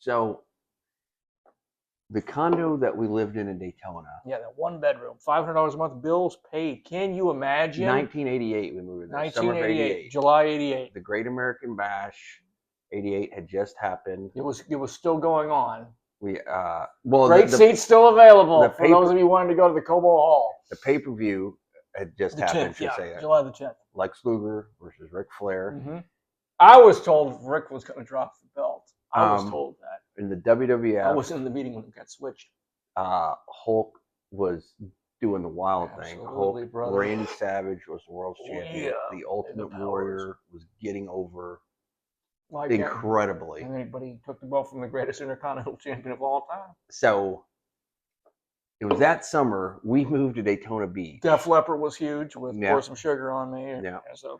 So the condo that we lived in Daytona. Yeah, that 1 bedroom, $500 a month, bills paid. Can you imagine? 1988 we moved there. 1988, July 88. The Great American Bash, 88 had just happened. It was still going on. Great seats still available for those of you wanting to go to the Cobo Hall. The pay-per-view had just happened. July the 10th. Lex Luger versus Ric Flair. Mm-hmm. I was told Rick was going to drop the belt. I was told that. In the WWF. I was in the meeting when it got switched. Hulk was doing the wild thing. Hulk, brother. Randy Savage was the world champion. Yeah. The Ultimate Warrior was getting over incredibly. But he took the belt from the greatest Intercontinental champion of all time. So it was that summer we moved to Daytona Beach. Def Leppard was huge with Pour Some Sugar on Me. Yeah. So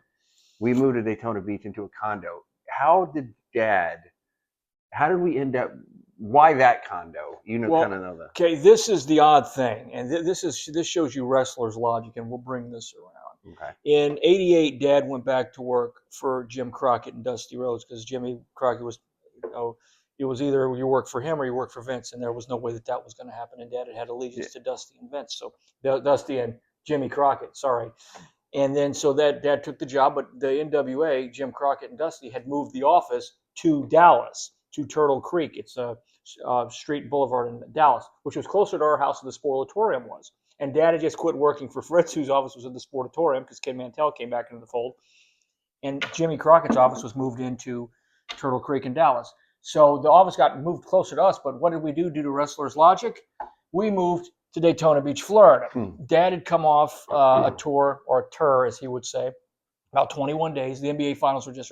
we moved to Daytona Beach into a condo. How did we end up? Why that condo? You know, kind of know that. Okay, this is the odd thing, and this shows you wrestlers' logic, and we'll bring this around. Okay. In '88, Dad went back to work for Jim Crockett and Dusty Rhodes because Jimmy Crockett was, it was either you work for him or you work for Vince, and there was no way that was going to happen. And Dad had allegiance to Dusty and Vince, so Dusty and Jimmy Crockett. Sorry. And then so that Dad took the job, but the NWA, Jim Crockett and Dusty, had moved the office to Dallas, to Turtle Creek. It's a street boulevard in Dallas, which was closer to our house than the Sportatorium was. And Dad had just quit working for Fritz, whose office was in the Sportatorium, because Ken Mantell came back into the fold. And Jimmy Crockett's office was moved into Turtle Creek in Dallas. So the office got moved closer to us, but what did we do due to wrestlers' logic? We moved to Daytona Beach, Florida. Dad had come off a tour, or a tour, as he would say, about 21 days. The NBA Finals were just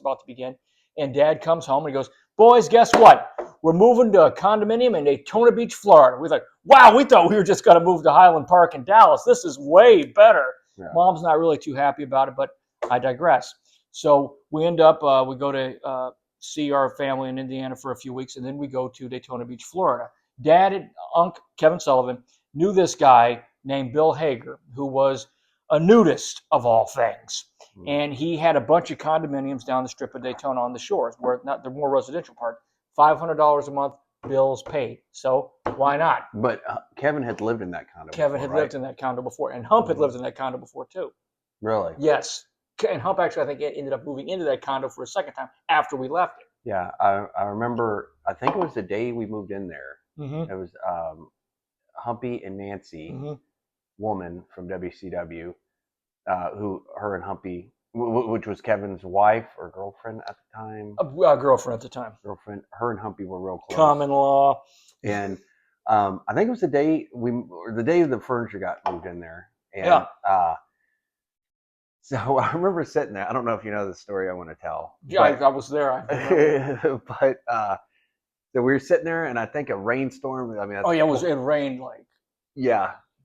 about to begin. And Dad comes home and he goes, "Boys, guess what? We're moving to a condominium in Daytona Beach, Florida." We're like, "Wow, we thought we were just going to move to Highland Park in Dallas. This is way better." Yeah. Mom's not really too happy about it, but I digress. So we end up, we go to see our family in Indiana for a few weeks, and then we go to Daytona Beach, Florida. Dad and Unc Kevin Sullivan knew this guy named Bill Hager, who was a nudist of all things. And he had a bunch of condominiums down the strip of Daytona on the shores, where not the more residential part. $500 a month, bills paid. So why not? But Kevin had lived in that condo. Kevin had lived in that condo before, and Hump had lived in that condo before too. Really? Yes. And Hump actually, I think, ended up moving into that condo for a second time after we left it. Yeah, I remember. I think it was the day we moved in there. Mm-hmm. It was Humpy and Nancy, woman from WCW, who her and Humpy, which was Kevin's wife or girlfriend at the time. Girlfriend at the time. Girlfriend. Her and Humpy were real close. Common law. And I think it was the day the furniture got moved in there. And, so I remember sitting there. I don't know if you know the story I want to tell. Yeah, I was there. But so we were sitting there, and I think a rainstorm. I mean, it rained like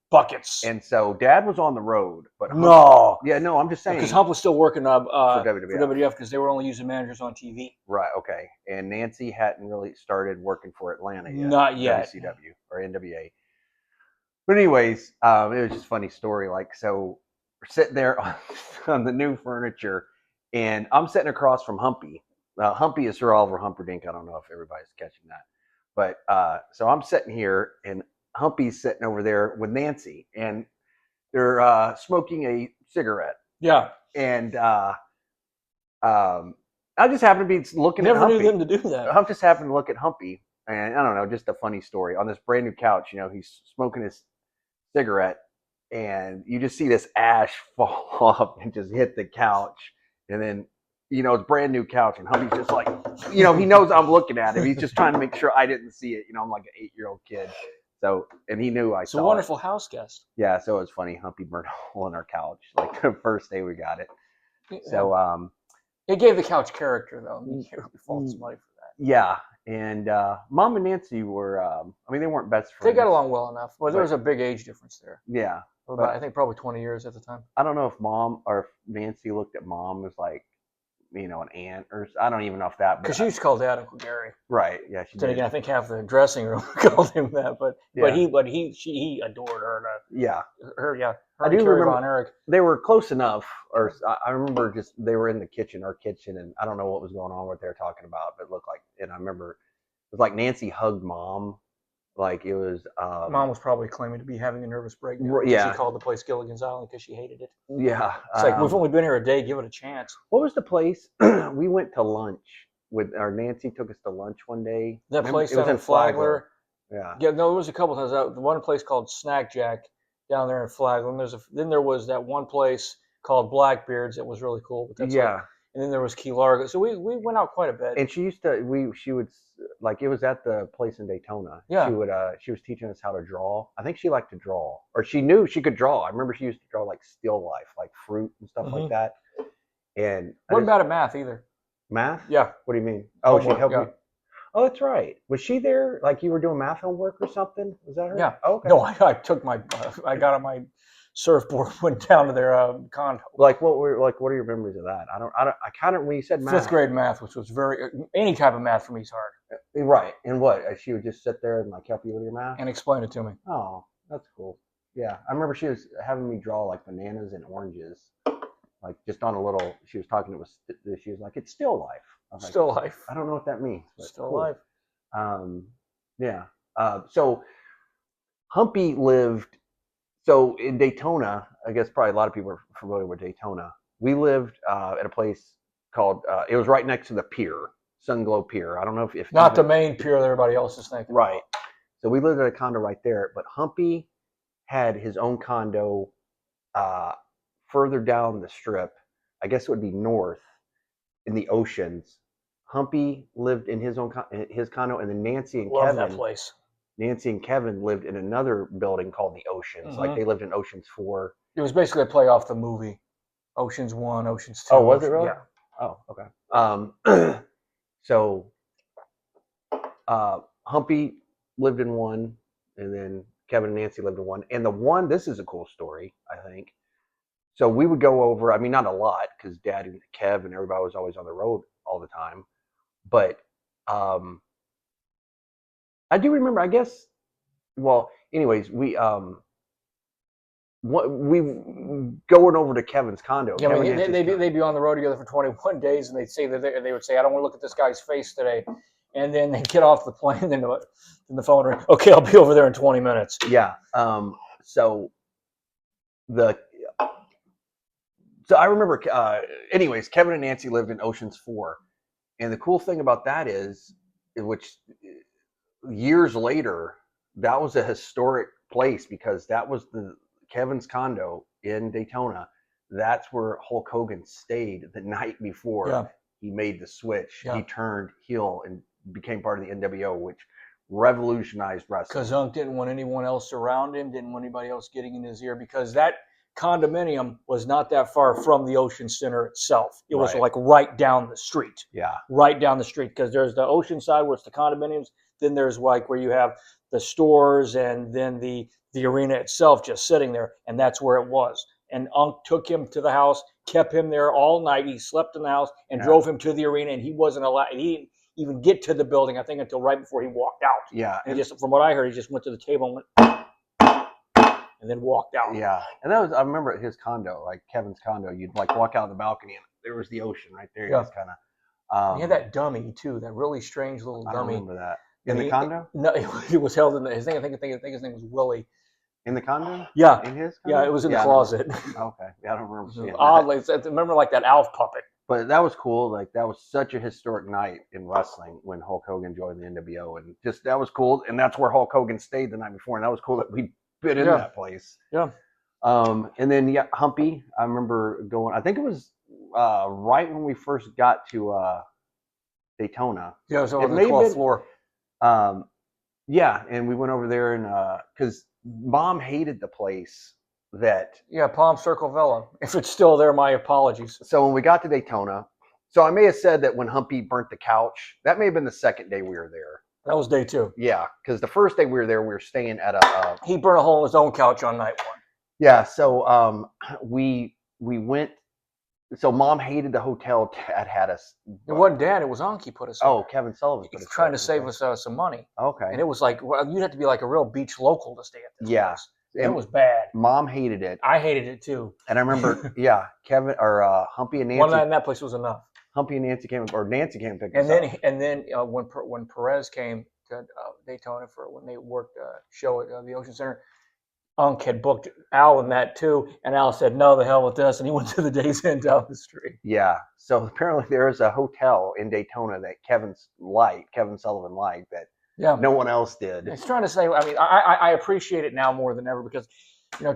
buckets. And so Dad was on the road, but Hump, I'm just saying because Hump was still working for WWF because they were only using managers on TV. Right. Okay. And Nancy hadn't really started working for Atlanta yet. Not yet. WCW or NWA. But anyways, it was just a funny story. Like, so we're sitting there on the new furniture, and I'm sitting across from Humpy. Humpy is Sir Oliver Humperdink. I don't know if everybody's catching that. But so I'm sitting here, and Humpy's sitting over there with Nancy, and they're smoking a cigarette. Yeah. And I just happened to be looking at Humpy. Never knew them to do that. I just happened to look at Humpy, and I don't know, just a funny story. On this brand new couch, he's smoking his cigarette, and you just see this ash fall off and just hit the couch. And then, it's brand new couch, and Humpy's just like, he knows I'm looking at him. He's just trying to make sure I didn't see it. I'm like an 8-year-old kid. So, and he knew I saw it. It's a wonderful house guest. Yeah, so it was funny. Humpy burned a hole in our couch, like the first day we got it. So, it gave the couch character, though. You can't fault somebody for that. Yeah, and Mom and Nancy were, they weren't best friends. They got along well enough. Well, there was a big age difference there. Yeah. I think probably 20 years at the time. I don't know if Mom or if Nancy looked at Mom as like, an aunt, or I don't even know if that. Because she used to call Dad Uncle Gary. Right. Yeah. She did. Again, I think half the dressing room called him that, but he adored her. Her. I do remember Eric. They were close enough, or I remember they were in our kitchen, and I don't know what was going on, what they were talking about, but it looked like. And I remember was like Nancy hugged mom. Like it was. Mom was probably claiming to be having a nervous breakdown. Yeah. She called the place Gilligan's Island because she hated it. Yeah. It's like, we've only been here a day. Give it a chance. What was the place? We went to lunch or Nancy took us to lunch one day. That place down in Flagler. Yeah. Yeah, no, there was a couple times. One place called Snack Jack down there in Flagler. And then there was that one place called Blackbeard's that was really cool. But that's Yeah. And then there was Key Largo. So we went out quite a bit. And she used to she would like it was at the place in Daytona. Yeah. She was teaching us how to draw. I think she liked to draw. Or she knew she could draw. I remember she used to draw like still life, like fruit and stuff like that. And wasn't bad at math either. Math? Yeah. What do you mean? Oh, she helped you. you. Oh, that's right. Was she there? Like you were doing math homework or something? Was that her? Yeah. Oh, okay. No, I took my I got on my surfboard, went down to their condo. Like what are your memories of that? I kind of when you said math. 5th grade math, which was any type of math for me is hard. Right. And what? She would just sit there and like help you with your math? And explain it to me. Oh, that's cool. Yeah. I remember she was having me draw like bananas and oranges. Like just on a little, she was talking, she was like, it's still life. I was Still like, life. I don't know what that means. But Still cool. life. Yeah. So Humpy lived, so in Daytona, I guess probably a lot of people are familiar with Daytona. We lived at a place called, it was right next to the pier, Sunglow Pier. I don't know if Not the main pier that everybody else is thinking. Right. So we lived at a condo right there, but Humpy had his own condo further down the strip. I guess it would be north in the Oceans. Humpy lived in his condo, and then Nancy and Love Kevin. that place. Nancy and Kevin lived in another building called the Oceans. Like they lived in Oceans 4. It was basically a play off the movie Oceans 1, Oceans 2. Oh, was it really? Yeah. Oh, okay. So Humpy lived in one, and then Kevin and Nancy lived in one. And the one, this is a cool story, I think. So we would go over, I mean, not a lot, because Dad and Kev and everybody was always on the road all the time. But I do remember, I guess, well, anyways, we going over to Kevin's condo. Yeah, I mean, they'd be on the road together for 21 days, and they'd say that they would say, I don't want to look at this guy's face today. And then they'd get off the plane, and then the phone ring, okay, I'll be over there in 20 minutes. Yeah. So I remember, anyways, Kevin and Nancy lived in Oceans 4. And the cool thing about that is, which years later, that was a historic place because that was Kevin's condo in Daytona. That's where Hulk Hogan stayed the night before he made the switch. Yeah. He turned heel and became part of the NWO, which revolutionized wrestling. Because Hunk didn't want anyone else around him, didn't want anybody else getting in his ear, because that condominium was not that far from the Ocean Center itself. It was like right down the street. Yeah. Right down the street, because there's the Ocean side where it's the condominiums. Then there's like where you have the stores and then the arena itself just sitting there, and that's where it was. And Unc took him to the house, kept him there all night. He slept in the house and drove him to the arena, and he wasn't allowed. He didn't even get to the building, I think, until right before he walked out. Yeah. And just from what I heard, he just went to the table and went and then walked out. Yeah. And that was, I remember at his condo, like Kevin's condo, you'd like walk out the balcony and there was the ocean right there. Yeah. Kind of. He had that dummy too, that really strange little dummy. I don't remember that. In the condo? No, it was held in his thing. I think his name was Willie. In the condo? Yeah. In his condo? Yeah, it was in the closet. Okay. Yeah, I don't remember seeing oddly, I remember like that Alf puppet. But that was cool. Like that was such a historic night in wrestling when Hulk Hogan joined the NWO, and just that was cool. And that's where Hulk Hogan stayed the night before, and that was cool that we fit in that place. Yeah. And then Humpy. I remember going. I think it was right when we first got to Daytona. Yeah, it was on the 12th floor. Yeah, and we went over there, and because Mom hated the place. Palm Circle Villa. If it's still there, my apologies. So when we got to Daytona, so I may have said that when Humpy burnt the couch, that may have been the second day we were there. That was day 2. Yeah, because the first day we were there, we were staying at a. He burned a hole in his own couch on night 1. Yeah, so we went. So Mom hated the hotel Dad had us. It wasn't Dad. It was Anki put us. Oh, Kevin Sullivan. He was trying to save us some money. Okay. And it was like you'd have to be like a real beach local to stay at this place. It was bad. Mom hated it. I hated it too. And I remember, Kevin or Humpy and Nancy. One night in that place was enough. Humpy and Nancy came, or Nancy came and picked And us then up. when Perez came to Daytona for when they worked show at the Ocean Center, Unc had booked Al in that too, and Al said, "No, the hell with this," and he went to the Days Inn down the street. Yeah. So apparently there is a hotel in Daytona that Kevin Sullivan liked that Yeah, no one else did. he's trying to save. I mean, I appreciate it now more than ever because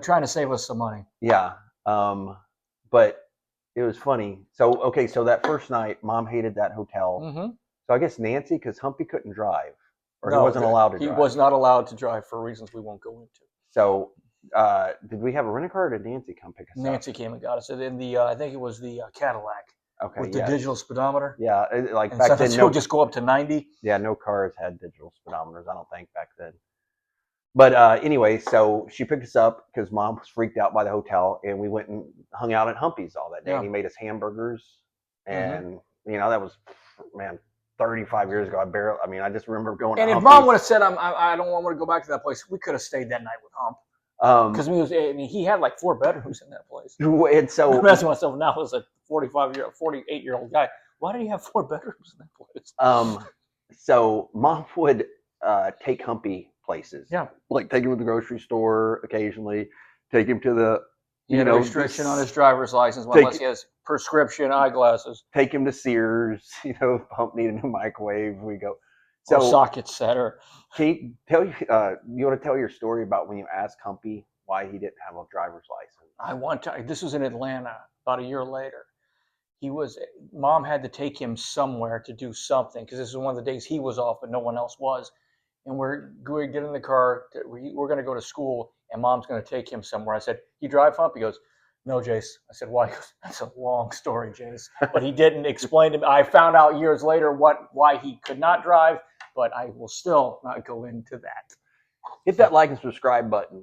trying to save us some money. Yeah. But it was funny. So okay, so that first night, Mom hated that hotel. Mm-hmm. So I guess Nancy, because Humpy couldn't drive, or No, he wasn't allowed to drive. He was not allowed to drive for reasons we won't go into. So did we have a rent a car, or did Nancy come pick us up? Nancy came and got us. And in the I think it was the Cadillac Okay. with the digital speedometer. Yeah, like And back then, would just go up to 90. Yeah, no cars had digital speedometers, I don't think, back then. But anyway, so she picked us up because Mom was freaked out by the hotel, and we went and hung out at Humpy's all that day. Yeah. And he made us hamburgers, and that was, man, 35 years ago. I just remember going. And to if Humpy's. Mom would have said, I don't want to go back to that place, we could have stayed that night with Hump. Because he had like 4 bedrooms in that place. And so I'm asking myself now as a 48-year-old guy, why did he have 4 bedrooms in that place? So Mom would take Humpy places. Yeah. Like take him to the grocery store occasionally, take him to the He had a restriction on his driver's license unless he has prescription eyeglasses. Take him to Sears. Hump needed a new microwave. We go. So socket setter. Kate, you want to tell your story about when you asked Humpy why he didn't have a driver's license? This was in Atlanta about a year later. Mom had to take him somewhere to do something because this was one of the days he was off, but no one else was. And we're going to get in the car. We're going to go to school, and Mom's going to take him somewhere. I said, "You drive, Hump?" He goes, "No, Jace." I said, "Why?" He goes, "That's a long story, Jace." But he didn't explain to me. I found out years later why he could not drive, but I will still not go into that. Hit that like and subscribe button.